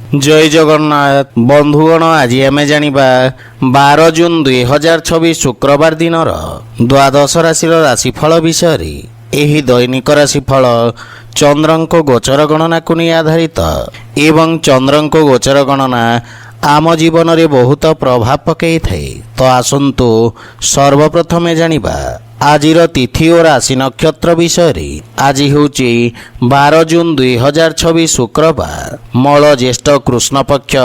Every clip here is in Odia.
जय जगन्नाथ बंधुगण आज आम जानिबा 12 जून 2026 शुक्रवार दिन द्वादश राशि राशिफल विषय एही दैनिक राशिफल चंद्रंको गोचर गणना को नहीं आधारित एवं चंद्रंको गोचर गणना आम जीवन में बहुत प्रभाव पकई थाए। तो आसंतु सर्वप्रथमे जानिबा आजिर तिथि और राशि नक्षत्र विषय। आज होची 12 जून 2026 शुक्रवार मल ज्येष्ठ कृष्ण पक्ष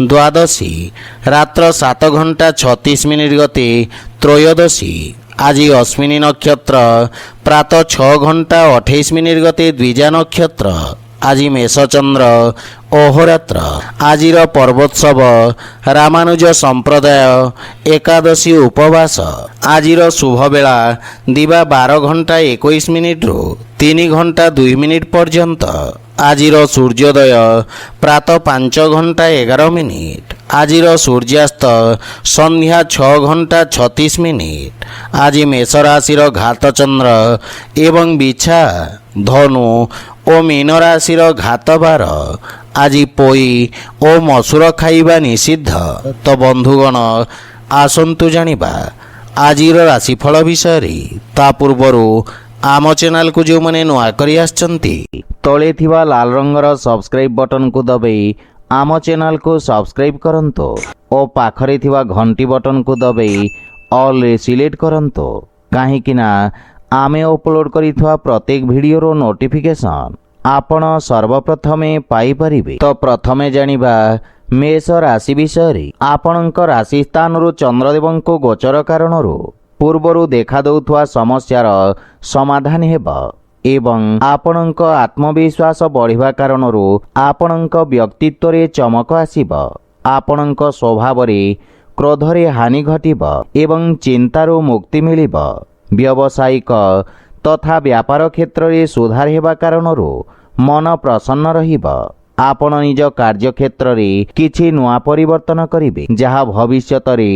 द्वादशी रात्र 7 घंटा 36 मिनिट गते त्रयोदशी। आज अश्विनी नक्षत्र प्रातः 6 घंटा 28 मिनिट गते द्विजा नक्षत्र। आज मेषचंद्र अहोरात्र। आजिर पर्वोत्सव रामानुज संप्रदाय एकादशी उपवास। आजिर शुभ बेला दिवा 12 घंटा 21 मिनिट रु 3 घंटा 2 मिनिट पर्यंत। आजिर सूर्योदय प्रातः 5 घंटा 11 मिनिट। आजिर सूर्यास्त संध्या 6 घंटा 36 मिनिट। आज मेष राशि घात चंद्र एवं बिछा धनु और मीन राशि घात बार। आज पोई और मसूर खाइबा निषिद्ध। तो बंधुगण आसंतु जानिबा आजिर राशिफल विषय। ता पूर्वर आम चैनल को जो मैंने नुआ करी आछंती तले थिबा लाल रंगर सब्सक्राइब बटन को दबाई आम चैनल को सब्सक्राइब करंतो और पाखरे थिबा घंटी बटन को दबाई ऑल रे सिलेक्ट करंतो काहेकिना आमे अपलोड करिथवा प्रत्येक वीडियो नोटिफिकेशन आपण सर्वप्रथमे पाई परिबे। तो प्रथमे जानिबा मेष राशि विषय। आपणक राशि स्थान चंद्रदेवंको गोचर कारणरू पूर्वरु देखा दउथवा समस्यार समाधान हेबा एवं आपणक आत्मविश्वास बढ़िबा कारणरू आपणक व्यक्तित्व रे चमक आसीबा। आपणक स्वभाव रे क्रोध रे हानि घटिबा एवं चिंतारू मुक्ति मिलिबा। व्यावसायिक तथा व्यापार क्षेत्र रे सुधार हेबा कारणरू मन प्रसन्न रहिबा। आपण निज कार्य क्षेत्र रे किछि नुआ परिवर्तन करिवे जहा भविष्यत रे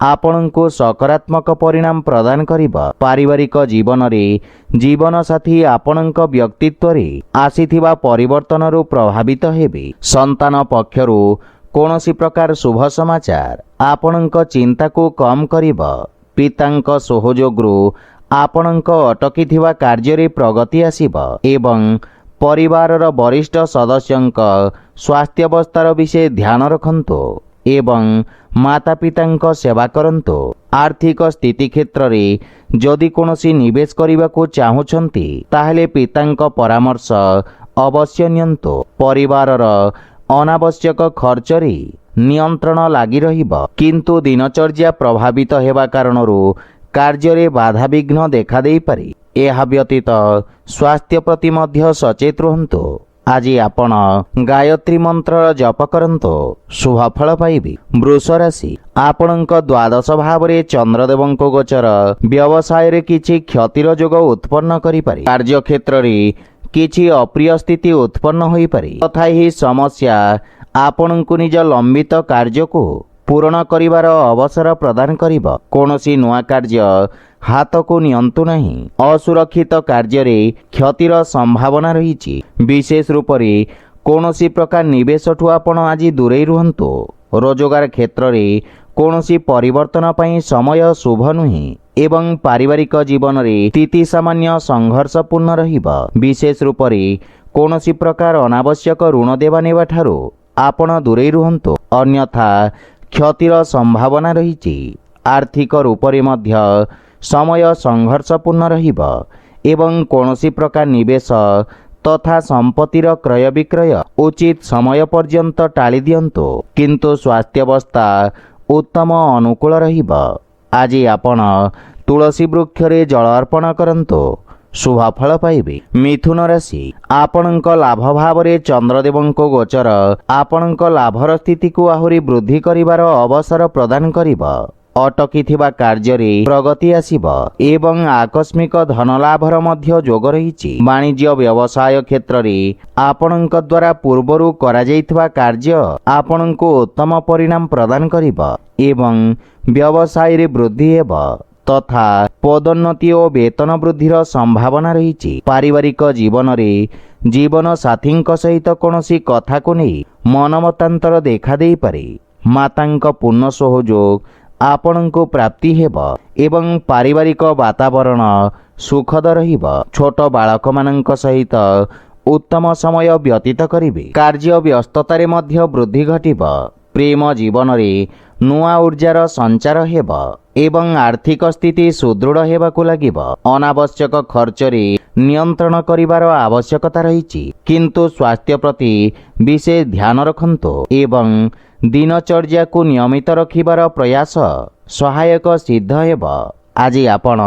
आपणको सकारात्मक परिणाम प्रदान करिबा। पारिवारिक जीवन रे जीवन साथी आपणक व्यक्तित्व रे आसीथिबा परिवर्तन रु प्रभावित हेबे। संतान पक्षरु कोनोसी प्रकार शुभ समाचार आपणक चिंता को कम करिबा। पितांक सहयोगरु आपणक अटकी कार्य रे प्रगति आसीबा एवं परिवारर वरिष्ठ सदस्यंक स्वास्थ्यावस्थार विषय ध्यान रखंतो एवं माता पितांक सेवा करंतो। आर्थिक स्थिति क्षेत्र रे जदि कोनोसी निवेश करने को चाहुछंती ताहले पितांक परामर्श अवश्य नियंतो। परिवारर अनावश्यक खर्च रे नियंत्रण लागि रहिबा किंतु दिनचर्या प्रभावित हेबा कारणरू कार्य रे बाधा विघ्न देखा देई पारे। एहा व्यतीत स्वास्थ्य प्रति मध्य सचेत रहंतो। आज आपण गायत्री मंत्र जप करंतो शुभ फल पाइबे। वृष राशि आपणक द्वादश भाव रे चंद्रदेवंको गोचर व्यवसाय रे किछि क्षतिर जोग उत्पन्न करि पारे। कार्य क्षेत्र रे किछि अप्रिय स्थिति उत्पन्न होई पारे तथा ही समस्या आपणको निज लंबित कार्य को पूर्ण करिवार अवसर प्रदान करिबा। कोनोसी नुआ कार्य हाथ को नियंतु नहीं। असुरक्षित कार्य रे क्षतिर संभावना रही। विशेष रूप रे कोनोसी प्रकार निवेश ठु आपण आज दूरे रुहंतो। रोजगार क्षेत्र रे कोनोसी परिवर्तन पई समय शुभ नुही एवं पारिवारिक जीवन रे स्थिति सामान्य संघर्षपूर्ण रहिबा। विशेष रूप रे कोनोसी प्रकार अनावश्यक ऋण देवा नेबा ठारू आपण दूरे रुहंतो अन्यथा क्षतिर संभावना रही। आर्थिक रूप रे मध्य समय संघर्षपूर्ण रहिबा एवं कोनोसी प्रकार निवेश तथा संपत्तिर क्रय विक्रय उचित समय पर्यंत टाली दियंतो किंतु स्वास्थ्यावस्था उत्तम अनुकूल रहिबा। आज आपण तुलसी वृक्ष रे जल अर्पण करंतो शुभ फल पाइबे। मिथुन राशि आपणक लाभ भाव रे चंद्रदेवंको गोचर आपणक लाभर स्थिति को आहुरी वृद्धि करिवार अवसर प्रदान करिबा। अटकी थिबा कार्य रे प्रगति आसीबा एवं आकस्मिक धन लाभर मध्य जोग रहिछि। वाणिज्य व्यवसाय क्षेत्र रे आपणक द्वारा पूर्वरु करा जाइथिबा कार्य आपणको उत्तम परिणाम प्रदान करिबा एवं व्यवसाय रे वृद्धि हेबा तथा ପଦୋନ୍ନତି ଓ ବେତନ ବୃଦ୍ଧିର ସମ୍ଭାବନା ରହିଛି। ପାରିବାରିକ ଜୀବନରେ ଜୀବନ ସାଥୀଙ୍କ ସହିତ କୌଣସି କଥାକୁ ନେଇ ମନମତାନ୍ତର ଦେଖାଦେଇପାରେ। ମାତାଙ୍କ ପୂର୍ଣ୍ଣ ସହଯୋଗ ଆପଣଙ୍କୁ ପ୍ରାପ୍ତି ହେବ ଏବଂ ପାରିବାରିକ ବାତାବରଣ ସୁଖଦ ରହିବ। ଛୋଟ ବାଳକମାନଙ୍କ ସହିତ ଉତ୍ତମ ସମୟ ବ୍ୟତୀତ କରିବେ। କାର୍ଯ୍ୟ ବ୍ୟସ୍ତତାରେ ମଧ୍ୟ ବୃଦ୍ଧି ଘଟିବ। ପ୍ରେମ ଜୀବନରେ ନୂଆ ଉର୍ଜାର ସଞ୍ଚାର ହେବ ଏବଂ ଆର୍ଥିକ ସ୍ଥିତି ସୁଦୃଢ଼ ହେବାକୁ ଲାଗିବ। ଅନାବଶ୍ୟକ ଖର୍ଚ୍ଚରେ ନିୟନ୍ତ୍ରଣ କରିବାର ଆବଶ୍ୟକତା ରହିଛି, କିନ୍ତୁ ସ୍ୱାସ୍ଥ୍ୟ ପ୍ରତି ବିଶେଷ ଧ୍ୟାନ ରଖନ୍ତୁ ଏବଂ ଦିନଚର୍ଯ୍ୟାକୁ ନିୟମିତ ରଖିବାର ପ୍ରୟାସ ସହାୟକ ସିଦ୍ଧ ହେବ। ଆଜି ଆପଣ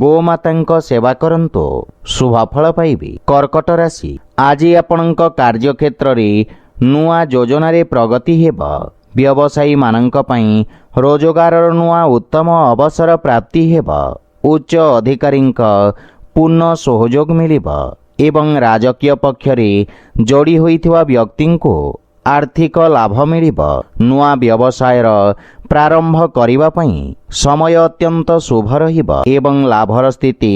ଗୋମାତାଙ୍କ ସେବା କରନ୍ତୁ, ଶୁଭଫଳ ପାଇବେ। କର୍କଟ ରାଶି, ଆଜି ଆପଣଙ୍କ କାର୍ଯ୍ୟକ୍ଷେତ୍ରରେ ନୂଆ ଯୋଜନାରେ ପ୍ରଗତି ହେବ। ବ୍ୟବସାୟୀମାନଙ୍କ ପାଇଁ ରୋଜଗାରର ନୂଆ ଉତ୍ତମ ଅବସର ପ୍ରାପ୍ତି ହେବ। ଉଚ୍ଚ ଅଧିକାରୀଙ୍କ ପୂର୍ଣ୍ଣ ସହଯୋଗ ମିଳିବ ଏବଂ ରାଜକୀୟ ପକ୍ଷରେ ଯୋଡ଼ି ହୋଇଥିବା ବ୍ୟକ୍ତିଙ୍କୁ ଆର୍ଥିକ ଲାଭ ମିଳିବ। ନୂଆ ବ୍ୟବସାୟର ପ୍ରାରମ୍ଭ କରିବା ପାଇଁ ସମୟ ଅତ୍ୟନ୍ତ ଶୁଭ ରହିବ ଏବଂ ଲାଭର ସ୍ଥିତି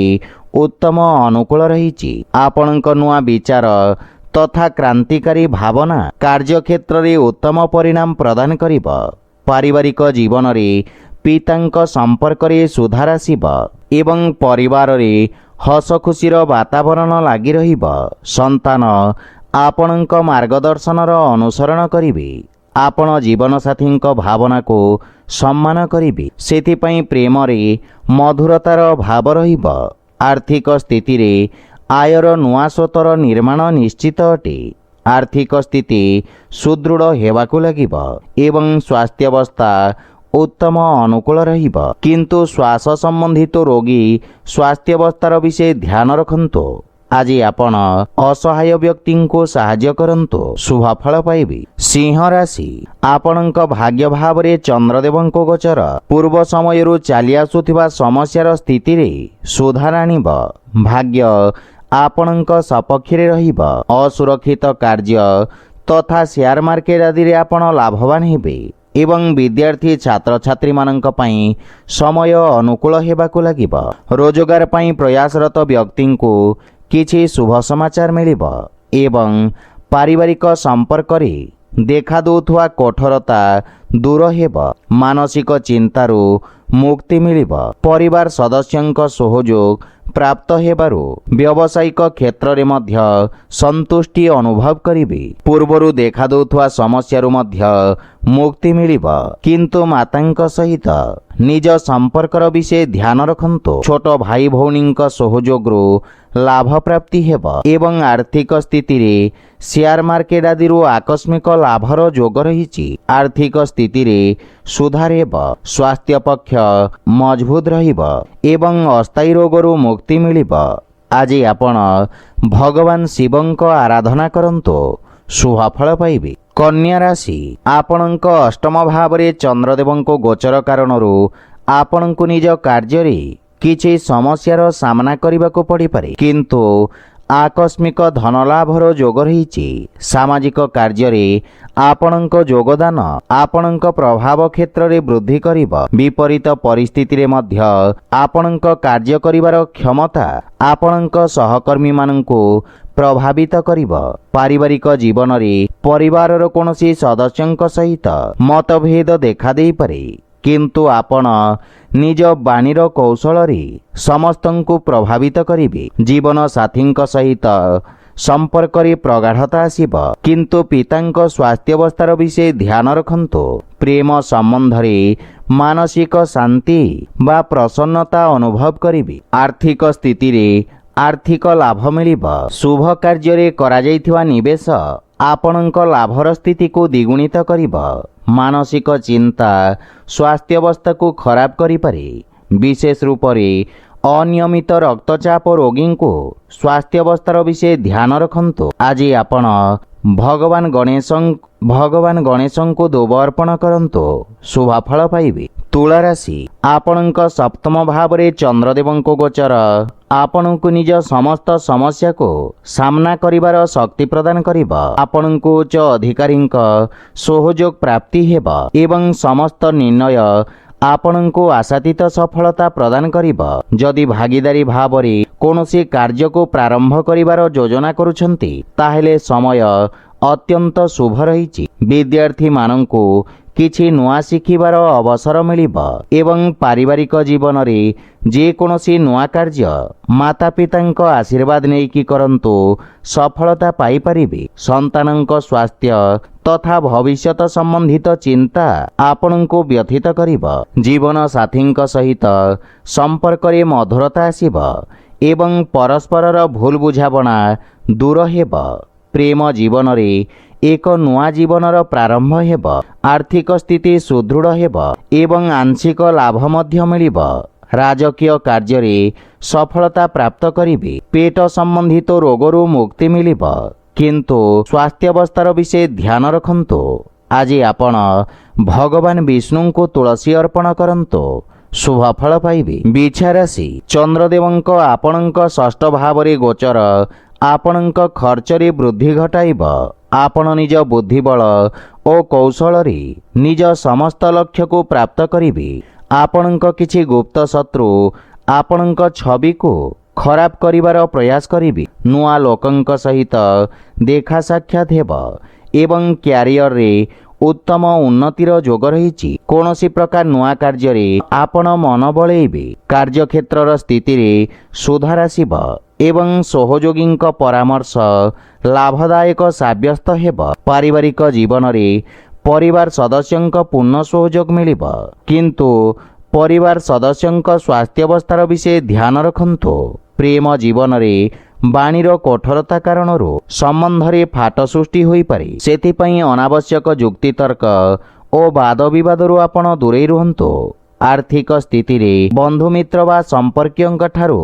ଉତ୍ତମ ଅନୁକୂଳ ରହିଛି। ଆପଣଙ୍କ ନୂଆ ବିଚାର ତଥା କ୍ରାନ୍ତିକାରୀ ଭାବନା କାର୍ଯ୍ୟକ୍ଷେତ୍ରରେ ଉତ୍ତମ ପରିଣାମ ପ୍ରଦାନ କରିବ। ପାରିବାରିକ ଜୀବନରେ ପିତାଙ୍କ ସମ୍ପର୍କରେ ସୁଧାର ଆସିବ ଏବଂ ପରିବାରରେ ହସଖୁସିର ବାତାବରଣ ଲାଗି ରହିବ। ସନ୍ତାନ ଆପଣଙ୍କ ମାର୍ଗଦର୍ଶନର ଅନୁସରଣ କରିବେ। ଆପଣ ଜୀବନସାଥୀଙ୍କ ଭାବନାକୁ ସମ୍ମାନ କରିବେ, ସେଥିପାଇଁ ପ୍ରେମରେ ମଧୁରତାର ଭାବ ରହିବ। ଆର୍ଥିକ ସ୍ଥିତିରେ ଆୟର ନୂଆ ସ୍ରୋତର ନିର୍ମାଣ ନିଶ୍ଚିତ ଅଟେ। ଆର୍ଥିକ ସ୍ଥିତି ସୁଦୃଢ଼ ହେବାକୁ ଲାଗିବ ଏବଂ ସ୍ୱାସ୍ଥ୍ୟାବସ୍ଥା ଉତ୍ତମ ଅନୁକୂଳ ରହିବ, କିନ୍ତୁ ଶ୍ୱାସ ସମ୍ବନ୍ଧିତ ରୋଗୀ ସ୍ୱାସ୍ଥ୍ୟାବସ୍ଥାର ବିଷୟ ଧ୍ୟାନ ରଖନ୍ତୁ। ଆଜି ଆପଣ ଅସହାୟ ବ୍ୟକ୍ତିଙ୍କୁ ସାହାଯ୍ୟ କରନ୍ତୁ, ଶୁଭଫଳ ପାଇବେ। ସିଂହ ରାଶି, ଆପଣଙ୍କ ଭାଗ୍ୟ ଭାବରେ ଚନ୍ଦ୍ରଦେବଙ୍କ ଗୋଚର ପୂର୍ବ ସମୟରୁ ଚାଲି ଆସୁଥିବା ସମସ୍ୟାର ସ୍ଥିତିରେ ସୁଧାର ଆଣିବ। ଭାଗ୍ୟ ଆପଣଙ୍କ ସପକ୍ଷରେ ରହିବ। ଅସୁରକ୍ଷିତ କାର୍ଯ୍ୟ ତଥା ସେୟାର ମାର୍କେଟ ଆଦିରେ ଆପଣ ଲାଭବାନ ହେବେ ଏବଂ ବିଦ୍ୟାର୍ଥୀ ଛାତ୍ରଛାତ୍ରୀମାନଙ୍କ ପାଇଁ ସମୟ ଅନୁକୂଳ ହେବାକୁ ଲାଗିବ। ରୋଜଗାର ପାଇଁ ପ୍ରୟାସରତ ବ୍ୟକ୍ତିଙ୍କୁ କିଛି ଶୁଭ ସମାଚାର ମିଳିବ ଏବଂ ପାରିବାରିକ ସମ୍ପର୍କରେ ଦେଖାଦେଉଥିବା କଠୋରତା ଦୂର ହେବ। ମାନସିକ ଚିନ୍ତାରୁ ମୁକ୍ତି ମିଳିବ। ପରିବାର ସଦସ୍ୟଙ୍କ ସହଯୋଗ ପ୍ରାପ୍ତ ହେବାରୁ ବ୍ୟବସାୟିକ କ୍ଷେତ୍ରରେ ମଧ୍ୟ ସନ୍ତୁଷ୍ଟି ଅନୁଭବ କରିବେ। ପୂର୍ବରୁ ଦେଖାଦେଉଥିବା ସମସ୍ୟାରୁ ମଧ୍ୟ ମୁକ୍ତି ମିଳିବ, କିନ୍ତୁ ମାତାଙ୍କ ସହିତ ନିଜ ସମ୍ପର୍କର ବିଷୟ ଧ୍ୟାନ ରଖନ୍ତୁ। ଛୋଟ ଭାଇ ଭଉଣୀଙ୍କ ସହଯୋଗରୁ ଲାଭ ପ୍ରାପ୍ତି ହେବ ଏବଂ ଆର୍ଥିକ ସ୍ଥିତିରେ ସେୟାର ମାର୍କେଟ ଆଦିରୁ ଆକସ୍ମିକ ଲାଭର ଯୋଗ ରହିଛି। ଆର୍ଥିକ ସ୍ଥିତିରେ ସୁଧାର ହେବ। ସ୍ୱାସ୍ଥ୍ୟ ପକ୍ଷ ମଜବୁତ ରହିବ ଏବଂ ଅସ୍ଥାୟୀ ରୋଗରୁ ମୁକ୍ତି ମିଳିବ। ଆଜି ଆପଣ ଭଗବାନ ଶିବଙ୍କ ଆରାଧନା କରନ୍ତୁ, ଶୁଭଫଳ ପାଇବେ। କନ୍ୟା ରାଶି, ଆପଣଙ୍କ ଅଷ୍ଟମ ଭାବରେ ଚନ୍ଦ୍ରଦେବଙ୍କ ଗୋଚର କାରଣରୁ ଆପଣଙ୍କୁ ନିଜ କାର୍ଯ୍ୟରେ କିଛି ସମସ୍ୟାର ସାମ୍ନା କରିବାକୁ ପଡ଼ିପାରେ, କିନ୍ତୁ ଆକସ୍ମିକ ଧନଲାଭର ଯୋଗ ରହିଛି। ସାମାଜିକ କାର୍ଯ୍ୟରେ ଆପଣଙ୍କ ଯୋଗଦାନ ଆପଣଙ୍କ ପ୍ରଭାବ କ୍ଷେତ୍ରରେ ବୃଦ୍ଧି କରିବ। ବିପରୀତ ପରିସ୍ଥିତିରେ ମଧ୍ୟ ଆପଣଙ୍କ କାର୍ଯ୍ୟ କରିବାର କ୍ଷମତା ଆପଣଙ୍କ ସହକର୍ମୀମାନଙ୍କୁ ପ୍ରଭାବିତ କରିବ। ପାରିବାରିକ ଜୀବନରେ ପରିବାରର କୌଣସି ସଦସ୍ୟଙ୍କ ସହିତ ମତଭେଦ ଦେଖାଦେଇପାରେ, କିନ୍ତୁ ଆପଣ ନିଜ ବାଣୀର କୌଶଳରେ ସମସ୍ତଙ୍କୁ ପ୍ରଭାବିତ କରିବେ। ଜୀବନ ସାଥୀଙ୍କ ସହିତ ସମ୍ପର୍କରେ ପ୍ରଗାଢ଼ତା ଆସିବ, କିନ୍ତୁ ପିତାଙ୍କ ସ୍ୱାସ୍ଥ୍ୟାବସ୍ଥାର ବିଷୟ ଧ୍ୟାନ ରଖନ୍ତୁ। ପ୍ରେମ ସମ୍ବନ୍ଧରେ ମାନସିକ ଶାନ୍ତି ବା ପ୍ରସନ୍ନତା ଅନୁଭବ କରିବେ। ଆର୍ଥିକ ସ୍ଥିତିରେ ଆର୍ଥିକ ଲାଭ ମିଳିବ। ଶୁଭ କାର୍ଯ୍ୟରେ କରାଯାଇଥିବା ନିବେଶ ଆପଣଙ୍କ ଲାଭର ସ୍ଥିତିକୁ ଦ୍ୱିଗୁଣିତ କରିବ। ମାନସିକ ଚିନ୍ତା ସ୍ୱାସ୍ଥ୍ୟାବସ୍ଥାକୁ ଖରାପ କରିପାରେ। ବିଶେଷ ରୂପରେ ଅନିୟମିତ ରକ୍ତଚାପ ରୋଗୀଙ୍କୁ ସ୍ୱାସ୍ଥ୍ୟାବସ୍ଥାର ବିଷୟ ଧ୍ୟାନ ରଖନ୍ତୁ। ଆଜି ଆପଣ ଭଗବାନ ଗଣେଶଙ୍କୁ ଦୁବ ଅର୍ପଣ କରନ୍ତୁ, ଶୁଭଫଳ ପାଇବେ। ତୁଳା ରାଶି, ଆପଣଙ୍କ ସପ୍ତମ ଭାବରେ ଚନ୍ଦ୍ରଦେବଙ୍କ ଗୋଚର ଆପଣଙ୍କୁ ନିଜ ସମସ୍ତ ସମସ୍ୟାକୁ ସାମ୍ନା କରିବାର ଶକ୍ତି ପ୍ରଦାନ କରିବ। ଆପଣଙ୍କୁ ଉଚ୍ଚ ଅଧିକାରୀଙ୍କ ସହଯୋଗ ପ୍ରାପ୍ତି ହେବ ଏବଂ ସମସ୍ତ ନିର୍ଣ୍ଣୟ ଆପଣଙ୍କୁ ଆଶାତୀତ ସଫଳତା ପ୍ରଦାନ କରିବ। ଯଦି ଭାଗିଦାରୀ ଭାବରେ କୌଣସି କାର୍ଯ୍ୟକୁ ପ୍ରାରମ୍ଭ କରିବାର ଯୋଜନା କରୁଛନ୍ତି ତାହେଲେ ସମୟ ଅତ୍ୟନ୍ତ ଶୁଭ ରହିଛି। ବିଦ୍ୟାର୍ଥୀମାନଙ୍କୁ କିଛି ନୂଆ ଶିଖିବାର ଅବସର ମିଳିବ ଏବଂ ପାରିବାରିକ ଜୀବନରେ ଯେକୌଣସି ନୂଆ କାର୍ଯ୍ୟ ମାତାପିତାଙ୍କ ଆଶୀର୍ବାଦ ନେଇକି କରନ୍ତୁ, ସଫଳତା ପାଇପାରିବେ। ସନ୍ତାନଙ୍କ ସ୍ୱାସ୍ଥ୍ୟ ତଥା ଭବିଷ୍ୟତ ସମ୍ବନ୍ଧିତ ଚିନ୍ତା ଆପଣଙ୍କୁ ବ୍ୟଥିତ କରିବ। ଜୀବନ ସାଥୀଙ୍କ ସହିତ ସମ୍ପର୍କରେ ମଧୁରତା ଆସିବ ଏବଂ ପରସ୍ପରର ଭୁଲ ବୁଝାମଣା ଦୂର ହେବ। ପ୍ରେମ ଜୀବନରେ ଏକ ନୂଆ ଜୀବନର ପ୍ରାରମ୍ଭ ହେବ। ଆର୍ଥିକ ସ୍ଥିତି ସୁଦୃଢ଼ ହେବ ଏବଂ ଆଂଶିକ ଲାଭ ମଧ୍ୟ ମିଳିବ। ରାଜକୀୟ କାର୍ଯ୍ୟରେ ସଫଳତା ପ୍ରାପ୍ତ କରିବେ। ପେଟ ସମ୍ବନ୍ଧିତ ରୋଗରୁ ମୁକ୍ତି ମିଳିବ, କିନ୍ତୁ ସ୍ୱାସ୍ଥ୍ୟାବସ୍ଥାର ବିଷୟ ଧ୍ୟାନ ରଖନ୍ତୁ। ଆଜି ଆପଣ ଭଗବାନ ବିଷ୍ଣୁଙ୍କୁ ତୁଳସୀ ଅର୍ପଣ କରନ୍ତୁ, ଶୁଭ ଫଳ ପାଇବେ। ବିଛା ରାଶି, ଚନ୍ଦ୍ରଦେବଙ୍କ ଆପଣଙ୍କ ଷଷ୍ଠ ଭାବରେ ଗୋଚର ଆପଣଙ୍କ ଖର୍ଚ୍ଚରେ ବୃଦ୍ଧି ଘଟାଇବ। ଆପଣ ନିଜ ବୁଦ୍ଧିବଳ ଓ କୌଶଳରେ ନିଜ ସମସ୍ତ ଲକ୍ଷ୍ୟକୁ ପ୍ରାପ୍ତ କରିବେ। ଆପଣଙ୍କ କିଛି ଗୁପ୍ତ ଶତ୍ରୁ ଆପଣଙ୍କ ଛବିକୁ ଖରାପ କରିବାର ପ୍ରୟାସ କରିବେ। ନୂଆ ଲୋକଙ୍କ ସହିତ ଦେଖା ସାକ୍ଷାତ ହେବ ଏବଂ କ୍ୟାରିୟରରେ ଉତ୍ତମ ଉନ୍ନତିର ଯୋଗ ରହିଛି। କୌଣସି ପ୍ରକାର ନୂଆ କାର୍ଯ୍ୟରେ ଆପଣ ମନ ବଳେଇବେ। କାର୍ଯ୍ୟକ୍ଷେତ୍ରର ସ୍ଥିତିରେ ସୁଧାର ଆସିବ ଏବଂ ସହଯୋଗୀଙ୍କ ପରାମର୍ଶ ଲାଭଦାୟକ ସାବ୍ୟସ୍ତ ହେବ। ପାରିବାରିକ ଜୀବନରେ ପରିବାର ସଦସ୍ୟଙ୍କ ପୂର୍ଣ୍ଣ ସହଯୋଗ ମିଳିବ, କିନ୍ତୁ ପରିବାର ସଦସ୍ୟଙ୍କ ସ୍ୱାସ୍ଥ୍ୟାବସ୍ଥାର ବିଷୟ ଧ୍ୟାନ ରଖନ୍ତୁ। ପ୍ରେମ ଜୀବନରେ ବାଣୀର କଠୋରତା କାରଣରୁ ସମ୍ବନ୍ଧରେ ଫାଟ ସୃଷ୍ଟି ହୋଇପାରେ। ସେଥିପାଇଁ ଅନାବଶ୍ୟକ ଯୁକ୍ତିତର୍କ ଓ ବାଦବିବାଦରୁ ଆପଣ ଦୂରେଇ ରୁହନ୍ତୁ। ଆର୍ଥିକ ସ୍ଥିତିରେ ବନ୍ଧୁମିତ୍ର ବା ସମ୍ପର୍କୀୟଙ୍କ ଠାରୁ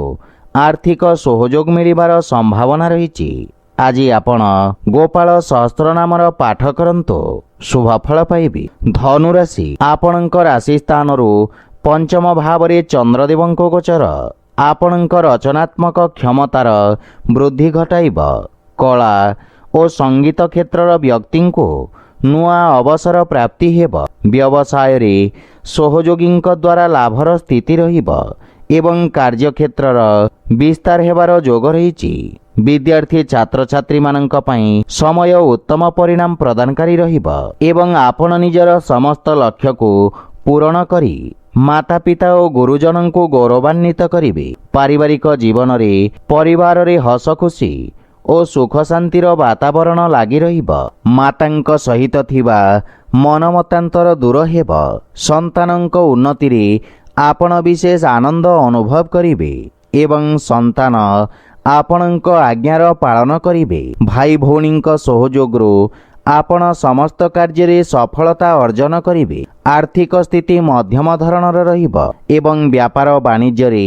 ଆର୍ଥିକ ସହଯୋଗ ମିଳିବାର ସମ୍ଭାବନା ରହିଛି। ଆଜି ଆପଣ ଗୋପାଳ ସହସ୍ରନାମର ପାଠ କରନ୍ତୁ, ଶୁଭ ଫଳ ପାଇବେ। ଧନୁରାଶି, ଆପଣଙ୍କ ରାଶି ସ୍ଥାନରୁ ପଞ୍ଚମ ଭାବରେ ଚନ୍ଦ୍ରଦେବଙ୍କ ଗୋଚର ଆପଣଙ୍କ ରଚନାତ୍ମକ କ୍ଷମତାର ବୃଦ୍ଧି ଘଟାଇବ। କଳା ଓ ସଙ୍ଗୀତ କ୍ଷେତ୍ରର ବ୍ୟକ୍ତିଙ୍କୁ ନୂଆ ଅବସର ପ୍ରାପ୍ତି ହେବ। ବ୍ୟବସାୟରେ ସହଯୋଗୀଙ୍କ ଦ୍ୱାରା ଲାଭର ସ୍ଥିତି ରହିବ ଏବଂ କାର୍ଯ୍ୟକ୍ଷେତ୍ରର ବିସ୍ତାର ହେବାର ଯୋଗ ରହିଛି। ବିଦ୍ୟାର୍ଥୀ ଛାତ୍ରଛାତ୍ରୀମାନଙ୍କ ପାଇଁ ସମୟ ଉତ୍ତମ ପରିଣାମ ପ୍ରଦାନକାରୀ ରହିବ ଏବଂ ଆପଣ ନିଜର ସମସ୍ତ ଲକ୍ଷ୍ୟକୁ ପୂରଣ କରି ମାତାପିତା ଓ ଗୁରୁଜନଙ୍କୁ ଗୌରବାନ୍ୱିତ କରିବେ। ପାରିବାରିକ ଜୀବନରେ ପରିବାରରେ ହସ ଖୁସି ଓ ସୁଖ ଶାନ୍ତିର ବାତାବରଣ ଲାଗି ରହିବ। ମାତାଙ୍କ ସହିତ ଥିବା ମନମତାନ୍ତର ଦୂର ହେବ। ସନ୍ତାନଙ୍କ ଉନ୍ନତିରେ ଆପଣ ବିଶେଷ ଆନନ୍ଦ ଅନୁଭବ କରିବେ ଏବଂ ସନ୍ତାନ ଆପଣଙ୍କ ଆଜ୍ଞାର ପାଳନ କରିବେ। ଭାଇ ଭଉଣୀଙ୍କ ସହଯୋଗରୁ ଆପଣ ସମସ୍ତ କାର୍ଯ୍ୟରେ ସଫଳତା ଅର୍ଜନ କରିବେ। ଆର୍ଥିକ ସ୍ଥିତି ମଧ୍ୟମ ଧରଣର ରହିବ ଏବଂ ବ୍ୟାପାର ବାଣିଜ୍ୟରେ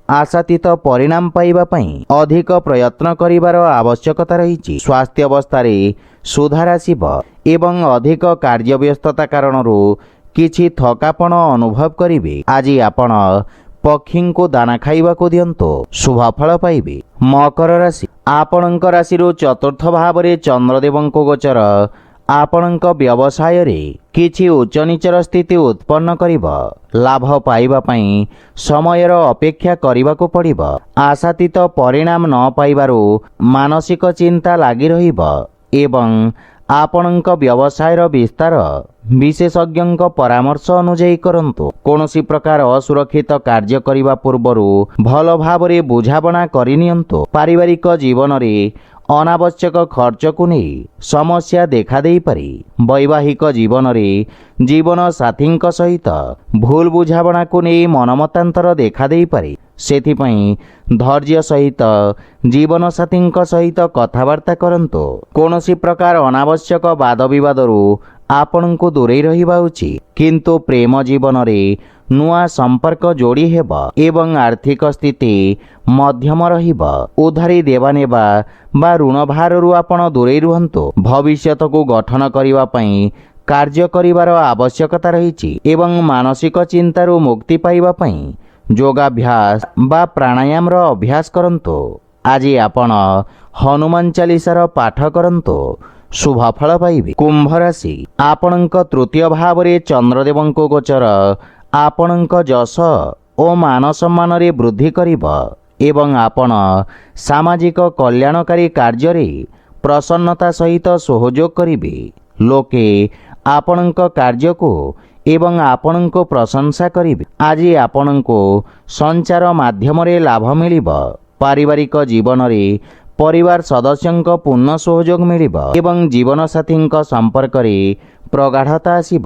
ଆଶାତୀତ ପରିଣାମ ପାଇବା ପାଇଁ ଅଧିକ ପ୍ରୟତ୍ନ କରିବାର ଆବଶ୍ୟକତା ରହିଛି। ସ୍ୱାସ୍ଥ୍ୟାବସ୍ଥାରେ ସୁଧାର ଆସିବ ଏବଂ ଅଧିକ କାର୍ଯ୍ୟବ୍ୟସ୍ତତା କାରଣରୁ କିଛି ଥକାପଣ ଅନୁଭବ କରିବେ। ଆଜି ଆପଣ ପକ୍ଷୀଙ୍କୁ ଦାନା ଖାଇବାକୁ ଦିଅନ୍ତୁ, ଶୁଭ ଫଳ ପାଇବେ। ମକର ରାଶି, ଆପଣଙ୍କ ରାଶିରୁ ଚତୁର୍ଥ ଭାବରେ ଚନ୍ଦ୍ରଦେବଙ୍କ ଗୋଚର ଆପଣଙ୍କ ବ୍ୟବସାୟରେ କିଛି ଉଚ୍ଚନୀଚର ସ୍ଥିତି ଉତ୍ପନ୍ନ କରିବ। ଲାଭ ପାଇବା ପାଇଁ ସମୟର ଅପେକ୍ଷା କରିବାକୁ ପଡ଼ିବ। ଆଶାତୀତ ପରିଣାମ ନ ପାଇବାରୁ ମାନସିକ ଚିନ୍ତା ଲାଗି ରହିବ ଏବଂ ଆପଣଙ୍କ ବ୍ୟବସାୟର ବିସ୍ତାର ବିଶେଷଜ୍ଞଙ୍କ ପରାମର୍ଶ ଅନୁଯାୟୀ କରନ୍ତୁ। କୌଣସି ପ୍ରକାର ଅସୁରକ୍ଷିତ କାର୍ଯ୍ୟ କରିବା ପୂର୍ବରୁ ଭଲ ଭାବରେ ବୁଝାମଣା କରିନିଅନ୍ତୁ। ପାରିବାରିକ ଜୀବନରେ ଅନାବଶ୍ୟକ ଖର୍ଚ୍ଚକୁ ନେଇ ସମସ୍ୟା ଦେଖାଦେଇପାରେ। ବୈବାହିକ ଜୀବନରେ ଜୀବନ ସାଥୀଙ୍କ ସହିତ ଭୁଲ ବୁଝାମଣାକୁ ନେଇ ମନମତାନ୍ତର ଦେଖାଦେଇପାରେ। ସେଥିପାଇଁ ଧୈର୍ଯ୍ୟ ସହିତ ଜୀବନସାଥୀଙ୍କ ସହିତ କଥାବାର୍ତ୍ତା କରନ୍ତୁ। କୌଣସି ପ୍ରକାର ଅନାବଶ୍ୟକ ବାଦବିବାଦରୁ ଆପଣଙ୍କୁ ଦୂରେଇ ରହିବା ଉଚିତ, କିନ୍ତୁ ପ୍ରେମ ଜୀବନରେ ନୂଆ ସମ୍ପର୍କ ଯୋଡ଼ି ହେବ ଏବଂ ଆର୍ଥିକ ସ୍ଥିତି ମଧ୍ୟମ ରହିବ। ଉଧାରୀ ଦେବା ନେବା ବା ଋଣ ଭାରରୁ ଆପଣ ଦୂରେଇ ରୁହନ୍ତୁ। ଭବିଷ୍ୟତକୁ ଗଠନ କରିବା ପାଇଁ କାର୍ଯ୍ୟ କରିବାର ଆବଶ୍ୟକତା ରହିଛି ଏବଂ ମାନସିକ ଚିନ୍ତାରୁ ମୁକ୍ତି ପାଇବା ପାଇଁ ଯୋଗାଭ୍ୟାସ ବା ପ୍ରାଣାୟାମର ଅଭ୍ୟାସ କରନ୍ତୁ। ଆଜି ଆପଣ ହନୁମାନ ଚାଳିଶାର ପାଠ କରନ୍ତୁ, ଶୁଭ ଫଳ ପାଇବେ। କୁମ୍ଭ ରାଶି, ଆପଣଙ୍କ ତୃତୀୟ ଭାବରେ ଚନ୍ଦ୍ରଦେବଙ୍କ ଗୋଚର ଆପଣଙ୍କ ଯଶ ଓ ମାନ ସମ୍ମାନରେ ବୃଦ୍ଧି କରିବ ଏବଂ ଆପଣ ସାମାଜିକ କଲ୍ୟାଣକାରୀ କାର୍ଯ୍ୟରେ ପ୍ରସନ୍ନତା ସହିତ ସହଯୋଗ କରିବେ। ଲୋକେ ଆପଣଙ୍କ କାର୍ଯ୍ୟକୁ ଏବଂ ଆପଣଙ୍କୁ ପ୍ରଶଂସା କରିବେ। ଆଜି ଆପଣଙ୍କୁ ସଞ୍ଚାର ମାଧ୍ୟମରେ ଲାଭ ମିଳିବ। ପାରିବାରିକ ଜୀବନରେ ପରିବାର ସଦସ୍ୟଙ୍କ ପୂର୍ଣ୍ଣ ସହଯୋଗ ମିଳିବ ଏବଂ ଜୀବନସାଥୀଙ୍କ ସମ୍ପର୍କରେ ପ୍ରଗାଢ଼ତା ଆସିବ।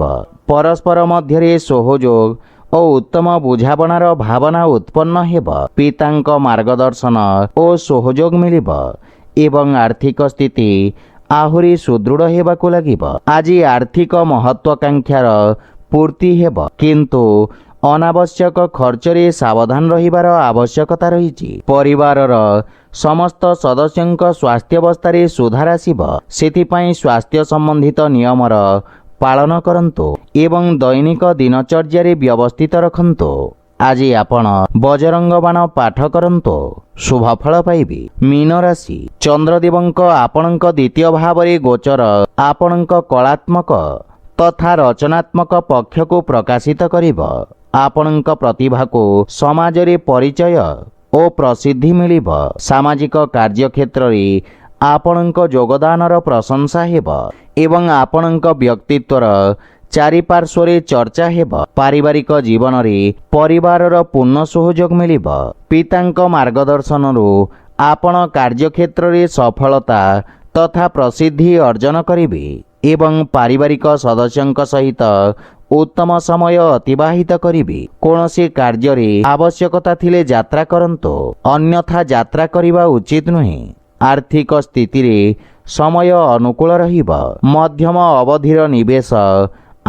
ପରସ୍ପର ମଧ୍ୟରେ ସହଯୋଗ ଓ ଉତ୍ତମ ବୁଝାମଣାର ଭାବନା ଉତ୍ପନ୍ନ ହେବ। ପିତାଙ୍କ ମାର୍ଗଦର୍ଶନ ଓ ସହଯୋଗ ମିଳିବ ଏବଂ ଆର୍ଥିକ ସ୍ଥିତି ଆହୁରି ସୁଦୃଢ଼ ହେବାକୁ ଲାଗିବ। ଆଜି ଆର୍ଥିକ ମହତ୍ୱାକାଂକ୍ଷାର ପୂର୍ତ୍ତି ହେବ, କିନ୍ତୁ ଅନାବଶ୍ୟକ ଖର୍ଚ୍ଚରେ ସାବଧାନ ରହିବାର ଆବଶ୍ୟକତା ରହିଛି। ପରିବାରର ସମସ୍ତ ସଦସ୍ୟଙ୍କ ସ୍ୱାସ୍ଥ୍ୟାବସ୍ଥାରେ ସୁଧାର ଆସିବ। ସେଥିପାଇଁ ସ୍ୱାସ୍ଥ୍ୟ ସମ୍ବନ୍ଧିତ ନିୟମର ପାଳନ କରନ୍ତୁ ଏବଂ ଦୈନିକ ଦିନଚର୍ଯ୍ୟାରେ ବ୍ୟବସ୍ଥିତ ରଖନ୍ତୁ। ଆଜି ଆପଣ ବଜରଙ୍ଗ ବାଣ ପାଠ କରନ୍ତୁ, ଶୁଭଫଳ ପାଇବେ। ମୀନ ରାଶି, ଚନ୍ଦ୍ରଦେବଙ୍କ ଆପଣଙ୍କ ଦ୍ୱିତୀୟ ଭାବରେ ଗୋଚର ଆପଣଙ୍କ କଳାତ୍ମକ ତଥା ରଚନାତ୍ମକ ପକ୍ଷକୁ ପ୍ରକାଶିତ କରିବ। ଆପଣଙ୍କ ପ୍ରତିଭାକୁ ସମାଜରେ ପରିଚୟ ଓ ପ୍ରସିଦ୍ଧି ମିଳିବ। ସାମାଜିକ କାର୍ଯ୍ୟକ୍ଷେତ୍ରରେ ଆପଣଙ୍କ ଯୋଗଦାନର ପ୍ରଶଂସା ହେବ ଏବଂ ଆପଣଙ୍କ ବ୍ୟକ୍ତିତ୍ୱର ଚାରିପାର୍ଶ୍ୱରେ ଚର୍ଚ୍ଚା ହେବ। ପାରିବାରିକ ଜୀବନରେ ପରିବାରର ପୂର୍ଣ୍ଣ ସହଯୋଗ ମିଳିବ। ପିତାଙ୍କ ମାର୍ଗଦର୍ଶନରୁ ଆପଣ କାର୍ଯ୍ୟକ୍ଷେତ୍ରରେ ସଫଳତା ତଥା ପ୍ରସିଦ୍ଧି ଅର୍ଜନ କରିବେ ଏବଂ ପାରିବାରିକ ସଦସ୍ୟଙ୍କ ସହିତ ଉତ୍ତମ ସମୟ ଅତିବାହିତ କରିବେ। କୌଣସି କାର୍ଯ୍ୟରେ ଆବଶ୍ୟକତା ଥିଲେ ଯାତ୍ରା କରନ୍ତୁ, ଅନ୍ୟଥା ଯାତ୍ରା କରିବା ଉଚିତ ନୁହେଁ। ଆର୍ଥିକ ସ୍ଥିତିରେ ସମୟ ଅନୁକୂଳ ରହିବ। ମଧ୍ୟମ ଅବଧିର ନିବେଶ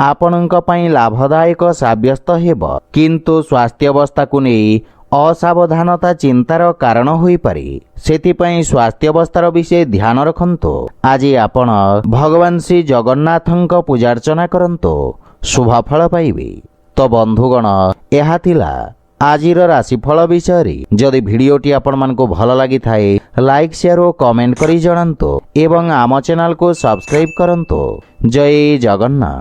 ଆପଣଙ୍କ ପାଇଁ ଲାଭଦାୟକ ସାବ୍ୟସ୍ତ ହେବ, କିନ୍ତୁ ସ୍ୱାସ୍ଥ୍ୟାବସ୍ଥାକୁ ନେଇ ଅସାବଧାନତା ଚିନ୍ତାର କାରଣ ହୋଇପାରେ। ସେଥିପାଇଁ ସ୍ୱାସ୍ଥ୍ୟାବସ୍ଥାର ବିଷୟ ଧ୍ୟାନ ରଖନ୍ତୁ। ଆଜି ଆପଣ ଭଗବାନ ଶ୍ରୀ ଜଗନ୍ନାଥଙ୍କ ପୂଜାର୍ଚ୍ଚନା କରନ୍ତୁ, ଶୁଭଫଳ ପାଇବେ। ତ ବନ୍ଧୁଗଣ, ଏହା ଥିଲା ଆଜିର ରାଶିଫଳ ବିଷୟରେ। ଯଦି ଭିଡ଼ିଓଟି ଆପଣମାନଙ୍କୁ ଭଲ ଲାଗିଥାଏ, ଲାଇକ୍, ସେୟାର ଓ କମେଣ୍ଟ କରି ଜଣାନ୍ତୁ ଏବଂ ଆମ ଚ୍ୟାନେଲକୁ ସବସ୍କ୍ରାଇବ୍ କରନ୍ତୁ। ଜୟ ଜଗନ୍ନାଥ।